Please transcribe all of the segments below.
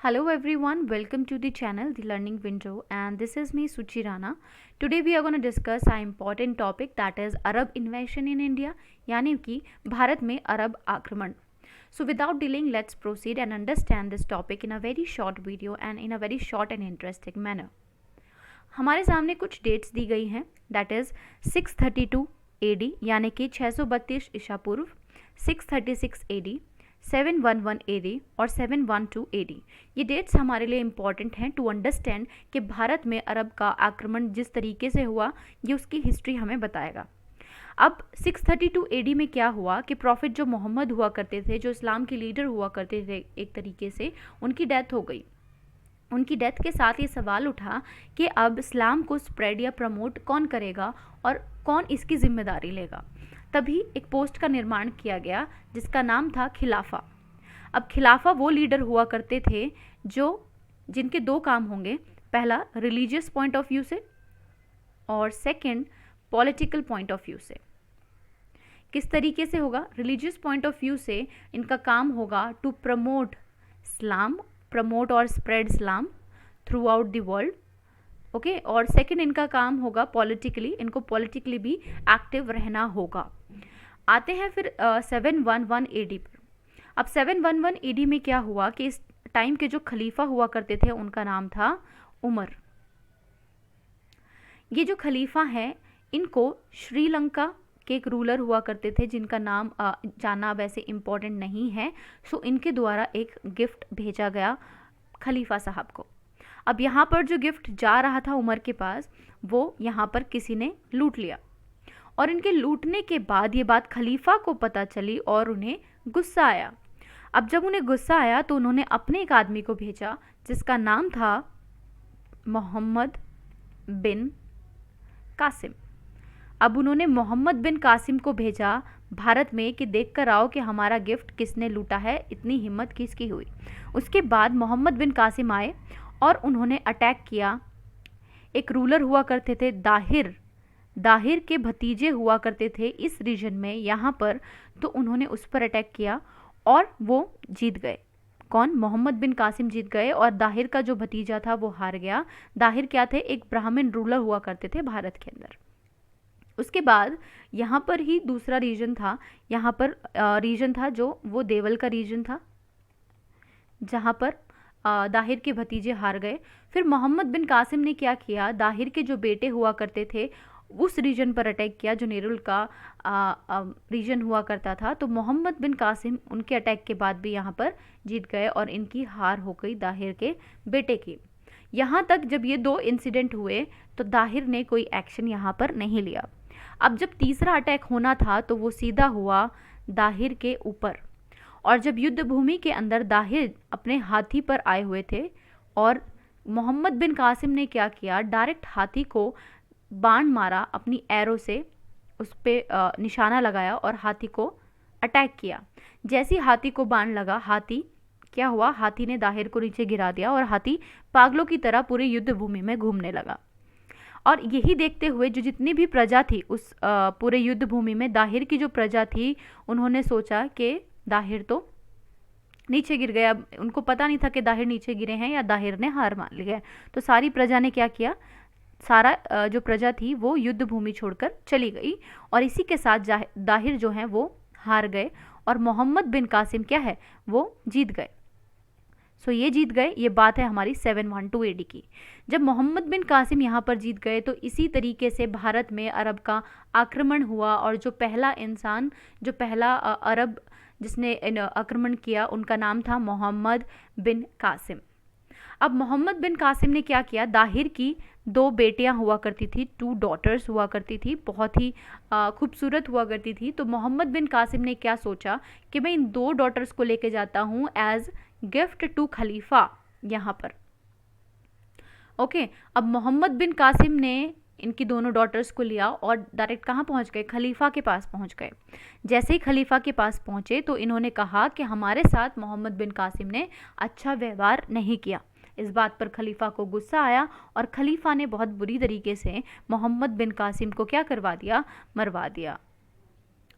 Hello everyone, welcome to the channel The Learning Window, and this is me Suchi Rana. Today we are going to discuss an important topic, that is Arab invasion in India, यानी कि भारत में अरब आक्रमण. So without delaying, let's proceed and understand this topic in a very short video and in a very short and interesting manner. हमारे सामने कुछ dates दी गई हैं, that is 632 AD यानी कि 632 ईसा पूर्व, 636 AD, 711 AD और 712 AD. ये डेट्स हमारे लिए इम्पॉर्टेंट हैं टू अंडरस्टैंड कि भारत में अरब का आक्रमण जिस तरीके से हुआ ये उसकी हिस्ट्री हमें बताएगा. अब 632 AD में क्या हुआ कि प्रॉफिट जो मोहम्मद हुआ करते थे, जो इस्लाम के लीडर हुआ करते थे, एक तरीके से उनकी डेथ हो गई. उनकी डेथ के साथ ये सवाल उठा कि अब इस्लाम को स्प्रेड या प्रमोट कौन करेगा और कौन इसकी जिम्मेदारी लेगा. तभी एक पोस्ट का निर्माण किया गया जिसका नाम था खिलाफा. अब खिलाफा वो लीडर हुआ करते थे जिनके दो काम होंगे, पहला रिलीजियस पॉइंट ऑफ व्यू से और second political point of view से. किस तरीके से होगा? रिलीजियस पॉइंट ऑफ व्यू से इनका काम होगा टू प्रमोट इस्लाम, प्रमोट और spread Islam through out the world. Okay, और सेकंड इनका काम होगा पॉलिटिकली, इनको पॉलिटिकली भी एक्टिव रहना होगा. आते हैं फिर 711 AD पर. अब 711 AD में क्या हुआ कि इस टाइम के जो खलीफा हुआ करते थे उनका नाम था उमर. ये जो खलीफा हैं इनको श्रीलंका के एक रूलर हुआ करते थे जिनका नाम जानना वैसे इम्पोर्टेंट नहीं है, सो इनके द्वारा एक गिफ्ट भेजा गया खलीफा साहब को. अब यहाँ पर जो गिफ्ट जा रहा था उमर के पास वो यहाँ पर किसी ने लूट लिया और इनके लूटने के बाद ये बात खलीफा को पता चली और उन्हें गुस्सा आया. अब जब उन्हें गुस्सा आया तो उन्होंने अपने एक आदमी को भेजा जिसका नाम था मोहम्मद बिन कासिम. अब उन्होंने मोहम्मद बिन कासिम को भेजा भारत में कि देख कर आओ कि हमारा गिफ्ट किसने लूटा है, इतनी हिम्मत किसकी हुई. उसके बाद मोहम्मद बिन कासिम आए और उन्होंने अटैक किया. एक रूलर हुआ करते थे दाहिर के भतीजे हुआ करते थे इस रीजन में यहाँ पर, तो उन्होंने उस पर अटैक किया और वो जीत गए. कौन? मोहम्मद बिन कासिम जीत गए और दाहिर का जो भतीजा था वो हार गया. दाहिर क्या थे? एक ब्राह्मण रूलर हुआ करते थे भारत के अंदर. उसके बाद यहाँ पर ही दूसरा रीजन था, यहाँ पर रीजन था जो वो देवल का रीजन था जहाँ पर दाहिर के भतीजे हार गए. फिर मोहम्मद बिन कासिम ने क्या किया, दाहिर के जो बेटे हुआ करते थे उस रीजन पर अटैक किया जो नेरुल का रीजन हुआ करता था. तो मोहम्मद बिन कासिम उनके अटैक के बाद भी यहाँ पर जीत गए और इनकी हार हो गई दाहिर के बेटे की. यहाँ तक जब ये दो इंसिडेंट हुए तो दाहिर ने कोई एक्शन यहाँ पर नहीं लिया. अब जब तीसरा अटैक होना था तो वो सीधा हुआ दाहिर के ऊपर, और जब युद्ध भूमि के अंदर दाहिर अपने हाथी पर आए हुए थे और मोहम्मद बिन कासिम ने क्या किया, डायरेक्ट हाथी को बाण मारा अपनी एरो से, उस पर निशाना लगाया और हाथी को अटैक किया. जैसे ही हाथी को बाण लगा, हाथी क्या हुआ, हाथी ने दाहिर को नीचे गिरा दिया और हाथी पागलों की तरह पूरे युद्ध भूमि में घूमने लगा. और यही देखते हुए जो जितनी भी प्रजा थी उस पूरे युद्ध भूमि में, दाहिर की जो प्रजा थी उन्होंने सोचा कि दाहिर तो नीचे गिर गया. उनको पता नहीं था कि दाहिर नीचे गिरे हैं या दाहिर ने हार मान ली है. तो सारी प्रजा ने क्या किया, सारा जो प्रजा थी वो युद्ध भूमि छोड़कर चली गई और इसी के साथ दाहिर जो हैं वो हार गए और मोहम्मद बिन कासिम क्या है, वो जीत गए. सो ये जीत गए. ये बात है हमारी 712 AD की. जब मोहम्मद बिन कासिम यहाँ पर जीत गए तो इसी तरीके से भारत में अरब का आक्रमण हुआ और जो पहला इंसान, जो पहला अरब जिसने आक्रमण किया उनका नाम था मोहम्मद बिन कासिम. अब मोहम्मद बिन कासिम ने क्या किया, दाहिर की दो बेटियां हुआ करती थी, 2 डॉटर्स हुआ करती थी, बहुत ही खूबसूरत हुआ करती थी. तो मोहम्मद बिन कासिम ने क्या सोचा कि मैं इन 2 डॉटर्स को लेके जाता हूँ एज गिफ्ट टू खलीफा यहाँ पर. ओके, अब मोहम्मद बिन कासिम ने इनकी दोनों डॉटर्स को लिया और डायरेक्ट कहाँ पहुँच गए, खलीफा के पास पहुँच गए. जैसे ही खलीफा के पास पहुँचे तो इन्होंने कहा कि हमारे साथ मोहम्मद बिन कासिम ने अच्छा व्यवहार नहीं किया. इस बात पर खलीफा को गुस्सा आया और खलीफा ने बहुत बुरी तरीके से मोहम्मद बिन कासिम को क्या करवा दिया, मरवा दिया.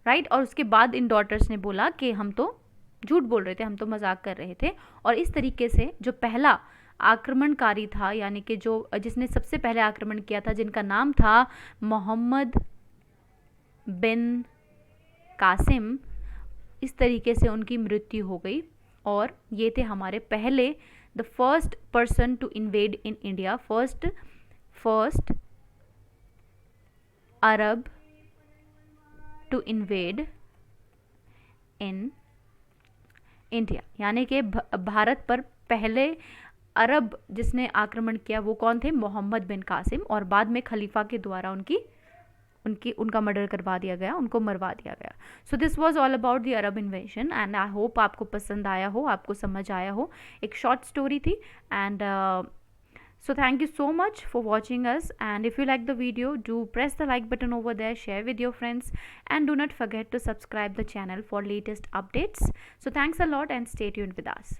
राइट. और उसके बाद इन डॉटर्स ने बोला कि हम तो झूठ बोल रहे थे, हम तो मजाक कर रहे थे। और इस तरीके से जो पहला आक्रमणकारी था, यानी कि जो जिसने सबसे पहले आक्रमण किया था, जिनका नाम था मोहम्मद बिन कासिम, इस तरीके से उनकी मृत्यु हो गई। और ये थे हमारे पहले the first person to invade in India, first Arab to invade in India, यानी कि भारत पर पहले अरब जिसने आक्रमण किया वो कौन थे? मोहम्मद बिन कासिम। और बाद में खलीफा के द्वारा उनका मर्डर करवा दिया गया, उनको मरवा दिया गया। So this was all about the Arab invasion and I hope आपको पसंद आया हो, आपको समझ आया हो। एक शॉर्ट स्टोरी थी and so thank you so much for watching us, and if you like the video, do press the like button over there, share with your friends, and do not forget to subscribe the channel for latest updates. So thanks a lot and stay tuned with us.